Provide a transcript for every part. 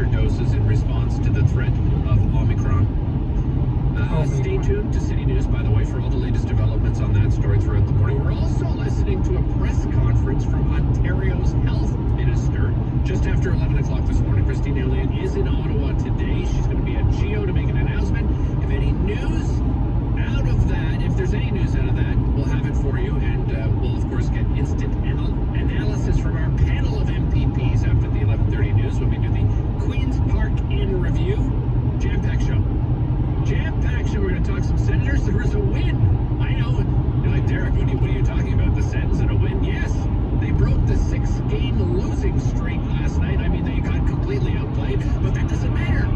booster doses in response to the threat of Omicron. Stay tuned to City News, by the way, for all the latest developments on that story throughout the morning. We're also listening to a press conference from Ontario's health minister just after 11 o'clock this morning. Christine Elliott is in Ottawa today. She's going to be at GEO to make an announcement. If any news out of that, if there's any news out of that, we'll have it for you. And we'll, of course, get instant analysis from our panel of MPPs after the 11:30 news when we do the Queen's Park in review. Jam-packed show. Jam-packed show. We're going to talk some Senators. There was a win. I know. You're like, Derek, what are you talking about? The Sens and a win? Yes. They broke the 6-game losing streak last night. I mean, they got completely outplayed, but that doesn't matter.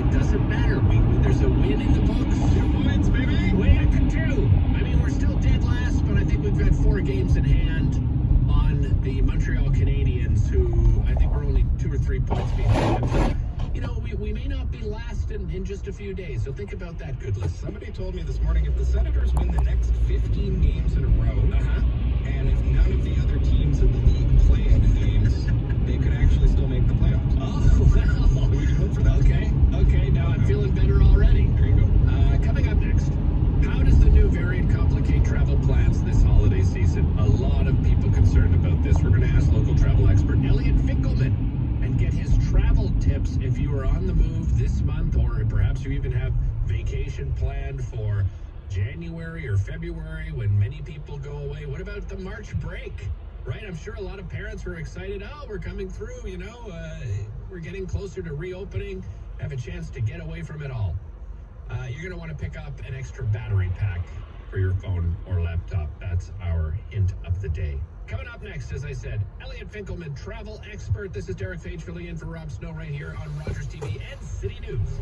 It doesn't matter. There's a win in the books. 2 points, baby. Way up to 2. I mean, we're still dead last, but I think we've got 4 games in hand on the Montreal Canadiens, who I think we're only 2 or 3 points behind them. So, you know, we may not be last in just a few days, so think about that, Goodless. Somebody told me this morning if the Senators win the next 15 games in a row, and if none of the other teams in the league play any games, they could actually still make the playoffs. Oh, well. We can hope for that. Okay, now I'm feeling better already. There you go. Coming up next, how does the new variant complicate travel plans this holiday season? A lot of people concerned about this. We're going to ask local travel expert Elliot Finkelman and get his travel tips if you are on the move this month, or perhaps you even have vacation planned for January or February when many people go away. What about the March break? Right? I'm sure a lot of parents were excited. Oh, we're coming through, we're getting closer to reopening, have a chance to get away from it all. You're going to want to pick up an extra battery pack for your phone or laptop. That's our hint of the day. Coming up next, as I said, Elliot Finkelman, travel expert. This is Derek Page filling in for Rob Snow right here on Rogers TV and City News.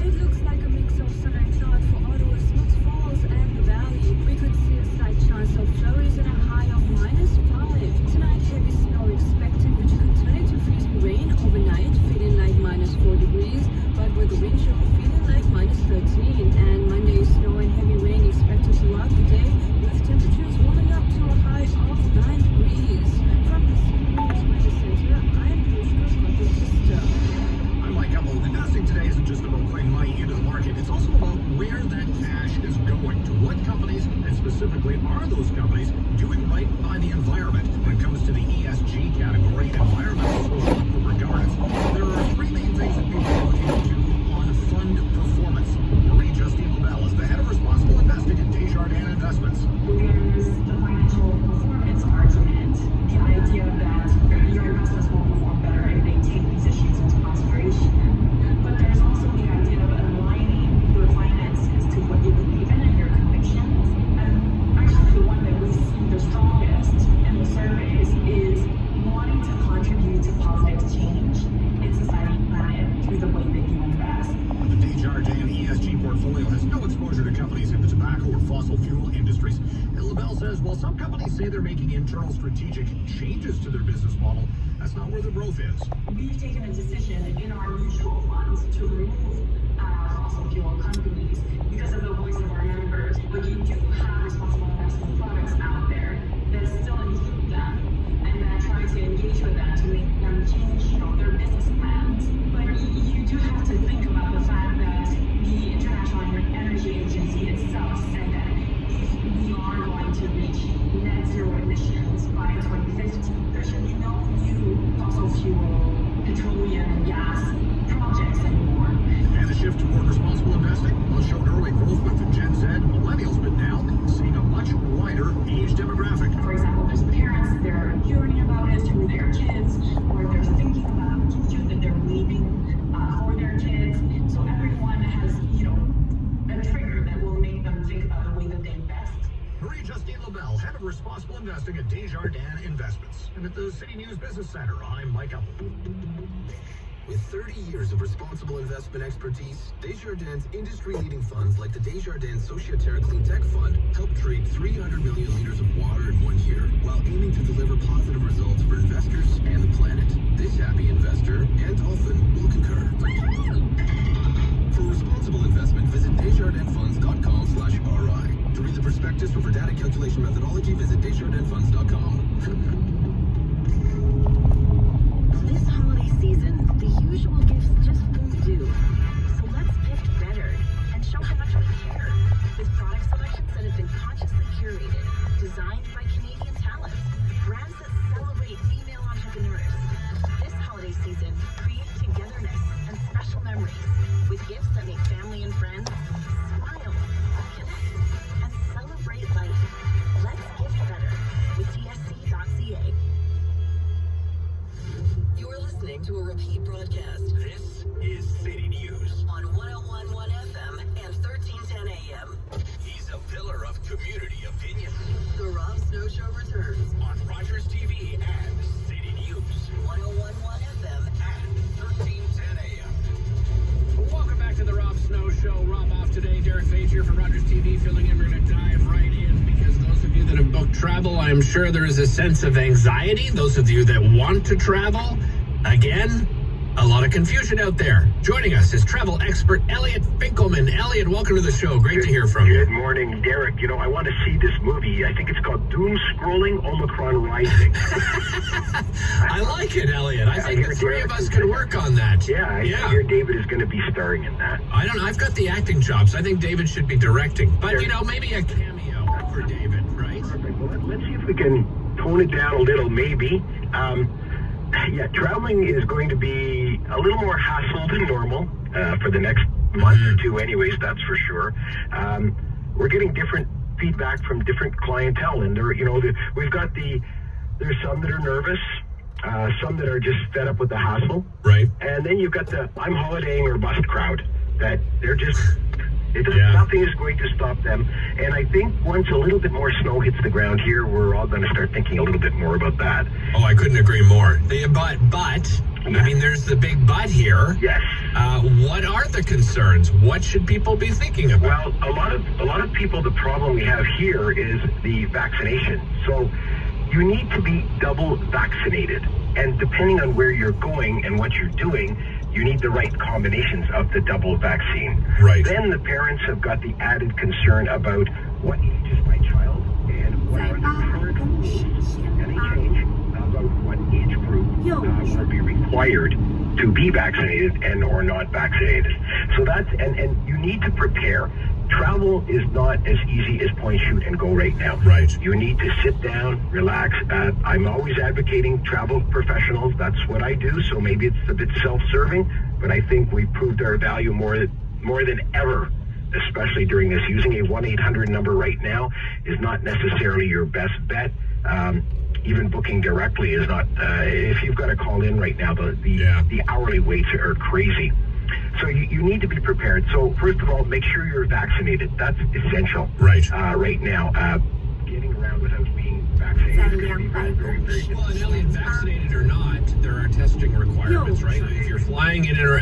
It looks like a mix of sun and cloud for Ottawa, Smooth Falls and the Valley. We could see a slight chance of flurries and a high of -5. Tonight, heavy snow expected, which could turn into freezing rain overnight, feeling like -4 degrees, but with the wind chill feeling like -13. And Monday, snow and heavy rain expected throughout the day, with temperatures warming up to a high of 9 degrees. From the City News Weather Center, I'm Sister. I'm Mike Upple. Investing today isn't just about putting money into the market. It's also about where that cash is going, to what companies, and specifically, are those companies doing right by the environment? When it comes to the ESG category, environmental, social, and corporate governance, there are 3 main things that people are looking into on fund performance. Marie Justine LaBelle is the head of responsible investing at Desjardins Investments. There's the financial performance argument, the idea that your investments will perform better if they take these issues into consideration. But there's also the idea of aligning your finances to what you believe in and your convictions. And actually the one that we see the strongest in the surveys is wanting to contribute to positive change in society and planet through the way that you invest. The Desjardins ESG portfolio has no exposure to companies in the tobacco or fossil fuel industries. And LaBelle says while some companies say they're making internal strategic changes to their business model, that's not where the growth is. We've taken a decision in our mutual funds to remove fossil fuel companies because of the voice of our members. But you do have responsible investment products out there that still include them and that try to engage with them to make them change, their business plans. But you do have to think about the fact that the International Energy Agency itself said that if we are going to reach net zero emissions by 2050, there should be no new fossil fuel, petroleum, and gas projects anymore. And the shift toward responsible investing will show early growth with the Gen Z, millennials, but now seeing a much wider age demographic. For example, there's parents, they're hearing about it through their kids, or they're thinking about the future that they're leaving for their kids. So everyone has, a trigger that will make them think about the way that they invest. Marie Justine LaBelle, head of responsible investing at Desjardins Investments. And at the City News Business Center, I'm Mike Upple. With 30 years of responsible investment expertise, Desjardins' industry-leading funds like the Desjardins Sociétaire Clean Tech Fund help treat 300 million liters of water in 1 year, while aiming to deliver positive results for investors and the planet. This happy investor and dolphin will concur. For responsible investment, visit desjardinfunds.com/RI. To read the prospectus or for data calculation methodology, visit desjardinfunds.com. to a repeat broadcast. This is City News On 101.1 FM and 1310 AM. He's a pillar of community opinion The Rob Snow Show returns. on Rogers TV and City News 101.1 FM. and 1310 AM. Welcome back to the Rob Snow Show. Rob off today. Derek Fage here from Rogers TV filling in. We're going to dive right in because those of you that have booked travel, I'm sure there is a sense of anxiety. Those of you that want to travel, again, a lot of confusion out there. Joining us is travel expert Elliot Finkelman. Elliot, welcome to the show. Great to hear from you. Good morning, Derek. You know, I want to see this movie. I think it's called Doom Scrolling Omicron Rising. I like it, Elliot. I think hear the three of Derek us could work on that. Yeah, I hear David is going to be starring in that. I don't know. I've got the acting chops. I think David should be directing. But, you know, maybe a cameo for David, right? Perfect. Well, let's see if we can tone it down a little, maybe. Yeah, traveling is going to be a little more hassle than normal for the next month or two anyways, that's for sure. We're getting different feedback from different clientele, and there's some that are nervous, some that are just fed up with the hassle. Right. And then you've got the I'm holidaying or bust crowd that they're just, Yeah. nothing is going to stop them. And I think once a little bit more snow hits the ground here, we're all going to start thinking a little bit more about that. Oh, I couldn't agree more. But, I mean, there's the big but here. Yes. What are the concerns? What should people be thinking about? Well, a lot of people, the problem we have here is the vaccination. So you need to be double vaccinated. And depending on where you're going and what you're doing, you need the right combinations of the double vaccine. Right. Then the parents have got the added concern about what age is my child and what are the current rules, any change about what age group will be required to be vaccinated and or not vaccinated. So that's, and you need to prepare. Travel is not as easy as point, shoot, and go right now. Right. You need to sit down, relax. I'm always advocating travel professionals. That's what I do. So maybe it's a bit self-serving, but I think we've proved our value more than ever, especially during this. Using a 1-800 number right now is not necessarily your best bet. Even booking directly is not. If you've got to call in right now, the hourly rates are crazy. So you need to be prepared. So first of all, make sure you're vaccinated. That's essential. Right. Right now, getting around without being vaccinated is going to be very, very, very Well, and difficult. Elliot, vaccinated or not, there are testing requirements, right? If you're flying in or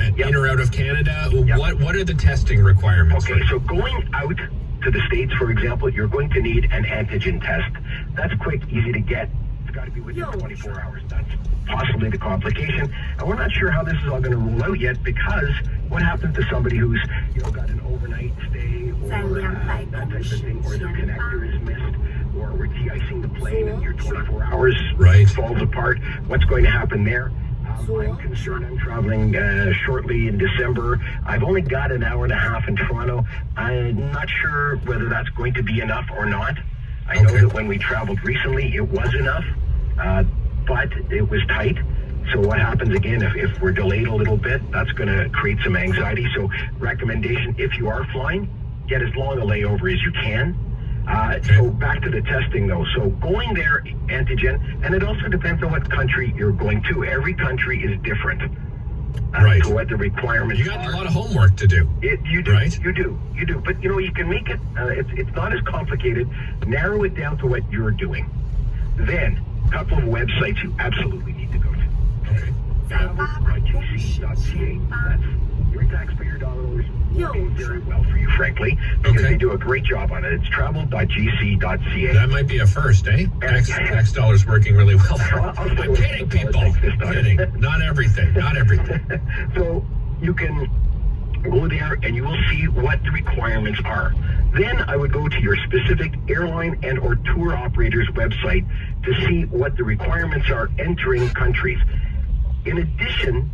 out of Canada, what are the testing requirements? Okay, so going out to the States, for example, you're going to need an antigen test. That's quick, easy to get. It's got to be within 24 hours. That's possibly the complication. And we're not sure how this is all going to roll out yet, because what happens to somebody who's, got an overnight stay or that type of thing, or their connector is missed, or we're de-icing the plane and your 24 hours falls apart. What's going to happen there? I'm concerned. I'm traveling shortly in December. I've only got an hour and a half in Toronto. I'm not sure whether that's going to be enough or not. I know that when we traveled recently, it was enough, but it was tight. So what happens again if we're delayed a little bit? That's going to create some anxiety. So recommendation, if you are flying, get as long a layover as you can. So back to the testing though. So going there, antigen, and it also depends on what country you're going to. Every country is different. To what the requirements are. You got a lot of homework to do. You do, right? You do. But you can make it, it's not as complicated. Narrow it down to what you're doing. Then, a couple of websites you absolutely need to go to. Okay. Travel.gc.ca. That's your taxpayer dollars working very well for you, frankly, because they do a great job on it. It's travel.gc.ca. That might be a first, eh? Tax dollars working really well for I'm kidding, people. Kidding. Not everything. So you can go there and you will see what the requirements are. Then I would go to your specific airline and or tour operator's website to see what the requirements are entering countries. In addition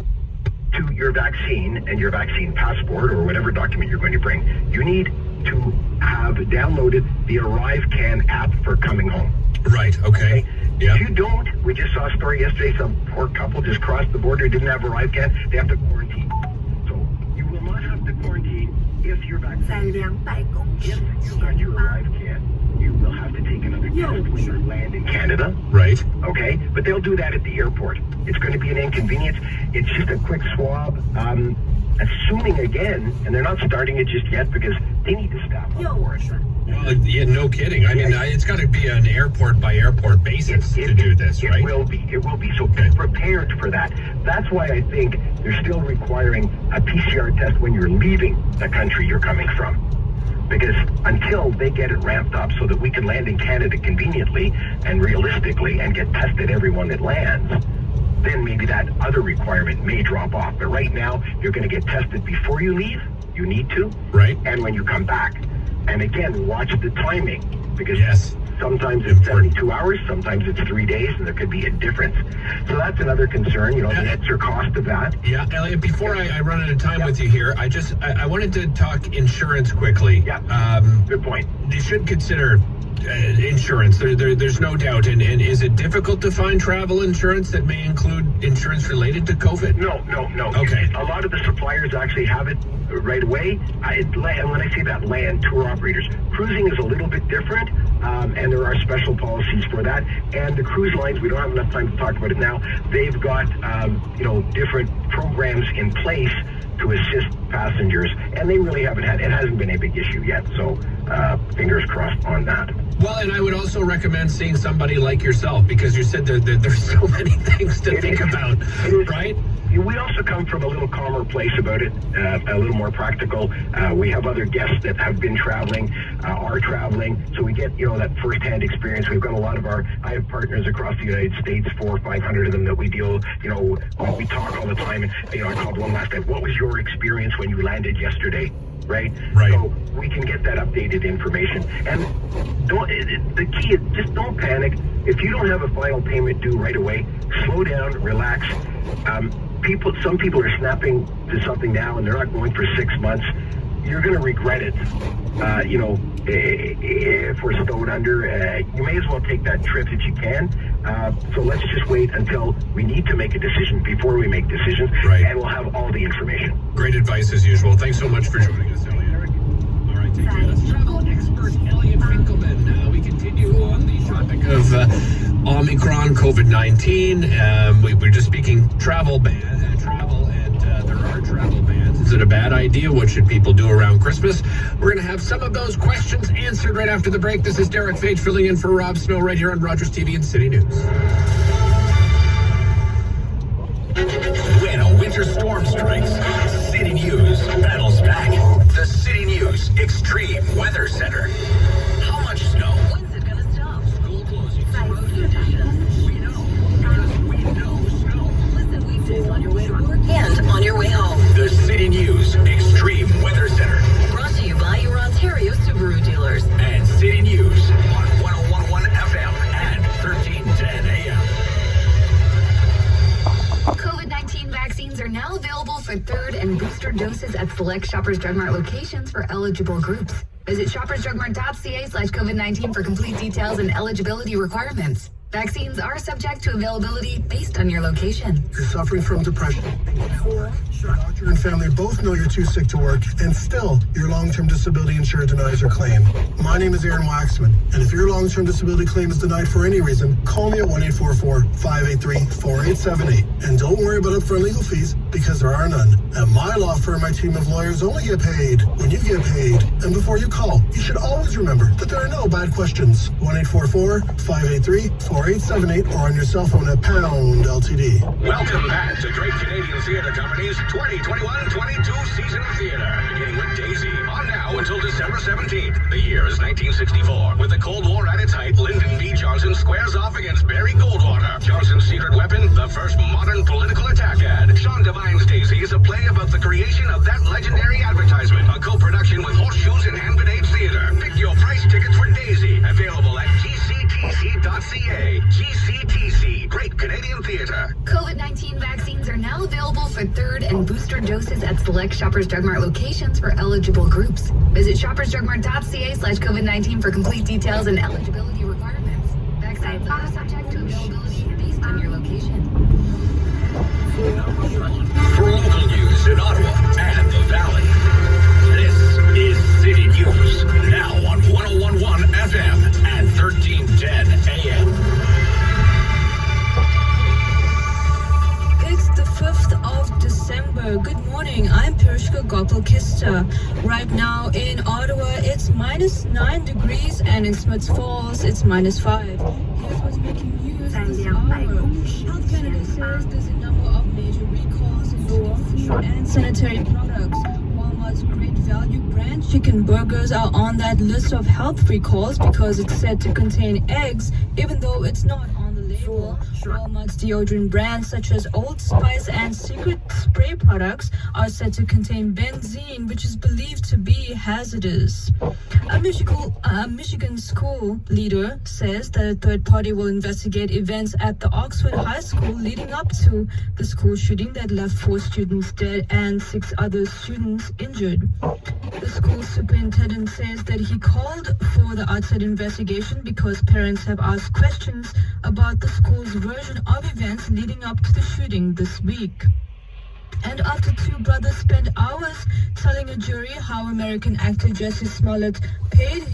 to your vaccine and your vaccine passport or whatever document you're going to bring, you need to have downloaded the ArriveCan app for coming home. Right, okay. Yeah. If you don't, we just saw a story yesterday, some poor couple just crossed the border, didn't have ArriveCan, they have to quarantine. So you will not have to quarantine if you're vaccinated. If you got your ArriveCan, you will have to take another test when you land in Canada. Right. Okay? But they'll do that at the airport. It's going to be an inconvenience. It's just a quick swab. Assuming again, and they're not starting it just yet because they need to staff up for it. Well, yeah, no kidding. I mean, it's got to be an airport by airport basis to do this, right? It will be. It will be. So be prepared for that. That's why I think they're still requiring a PCR test when you're leaving the country you're coming from. Because until they get it ramped up so that we can land in Canada conveniently and realistically and get tested everyone that lands, then maybe that other requirement may drop off. But right now, you're going to get tested before you leave. You need to. Right. And when you come back. And again, watch the timing. Because sometimes it's 72 hours, sometimes it's 3 days, and there could be a difference. So that's another concern, the extra cost of that. Yeah, Elliot, before I run out of time with you here, I wanted to talk insurance quickly. Yeah, good point. You should consider insurance. There's no doubt. And is it difficult to find travel insurance that may include insurance related to COVID? No. Okay. A lot of the suppliers actually have it right away. And when I say that, land tour operators. Cruising is a little bit different, and there are special policies for that. And the cruise lines, we don't have enough time to talk about it now. They've got different programs in place to assist passengers, and they really it hasn't been a big issue yet. So fingers crossed on that. Well, and I would also recommend seeing somebody like yourself, because you said that there's so many things to think about, right? We also come from a little calmer place about it, a little more practical. We have other guests that have been traveling, are traveling, so we get, that first-hand experience. We've got a lot of I have partners across the United States, 400 or 500 of them that we deal, we talk all the time. And, I called one last night. What was your experience when you landed yesterday? Right. So we can get that updated information. And the key is just don't panic. If you don't have a final payment due right away, slow down, relax. Some people are snapping to something now and they're not going for 6 months. You're going to regret it. If we're stowed under, you may as well take that trip that you can. So let's just wait until we need to make a decision before we make decisions, and we'll have all the information. Great advice as usual. Thanks so much for joining us, Elliot. All right, take care. That's travel expert Elliot Finkelman. We continue on the topic of Omicron, COVID-19. We were just speaking travel, and there are travel bans. Is it a bad idea? What should people do around Christmas? We're going to have some of those questions answered right after the break. This is Derek Fage filling in for Rob Snow right here on Rogers TV and City News. When a winter storm strikes, City News battles back. The City News Extreme Weather Center. How much snow? When's it gonna stop? School closings, road conditions. We know, because we know snow. Listen weekdays on your way to work and on your way home. The City News Extreme Weather Center. Brought to you by your Ontario Subaru dealers. And City News on 101.1 FM and 1310 AM. COVID-19 vaccines are now available for third and booster doses at select Shoppers Drug Mart locations for eligible groups. Visit shoppersdrugmart.ca/COVID-19 for complete details and eligibility requirements. Vaccines are subject to availability based on your location. You're suffering from depression. Your doctor and family both know you're too sick to work, and still, your long-term disability insurer denies your claim. My name is Aaron Waxman, and if your long-term disability claim is denied for any reason, call me at 1-844-583-4878. And don't worry about upfront legal fees, because there are none. At my law firm, my team of lawyers only get paid when you get paid. And before you call, you should always remember that there are no bad questions. 1-844-583-4878 or on your cell phone at pound LTD. Welcome back to Great Canadian Theatre Company's 2021-22 season of theater, beginning with Daisy, on now until December 17th. The year is 1964. With the Cold War at its height, Lyndon B. Johnson squares off against Barry Goldwater. Johnson's secret weapon, the first modern political attack ad. Sean Devine's Daisy is a play about the creation of that legendary advertisement, a co-production with Horseshoes and Hand Grenade Theater. Pick your price tickets for Daisy, available at gctc.ca. GCTC, Great Canadian Theatre. COVID-19 vaccines are now available for third and booster doses at select Shoppers Drug Mart locations for eligible groups. Visit shoppersdrugmart.ca/COVID-19 for complete details and eligibility requirements. Vaccines are subject to availability based on your location. For local news in Ottawa and the Valley, this is City News, now on 101.1 FM. Kista. Right now in Ottawa, it's -9 degrees, and in Smiths Falls, it's -5. Here's what's making news this hour. Health Canada says there's a number of major recalls in food and sanitary products. Walmart's Great Value brand chicken burgers are on that list of health recalls because it's said to contain eggs, even though it's not on the label. Walmart's deodorant brands such as Old Spice and Secret Spray products are said to contain benzene, which is believed to be hazardous. A Michigan school leader says that a third party will investigate events at the Oxford High School leading up to the school shooting that left 4 students dead and 6 other students injured. The school superintendent says that he called for the outside investigation because parents have asked questions about the school's version of events leading up to the shooting this week. And after 2 brothers spent hours telling a jury how American actor Jussie Smollett paid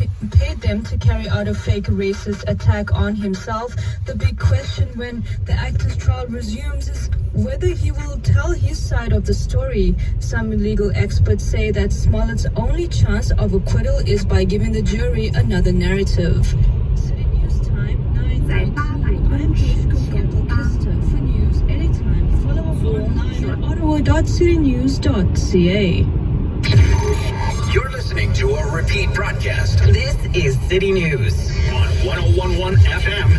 them to carry out a fake racist attack on himself, the big question when the actor's trial resumes is whether he will tell his side of the story. Some legal experts say that Smollett's only chance of acquittal is by giving the jury another narrative. City News Time, 9:32. I'm Kista. For news anytime, follow us online at ottawa.citynews.ca. You're listening to a repeat broadcast This is City News on 101.1 FM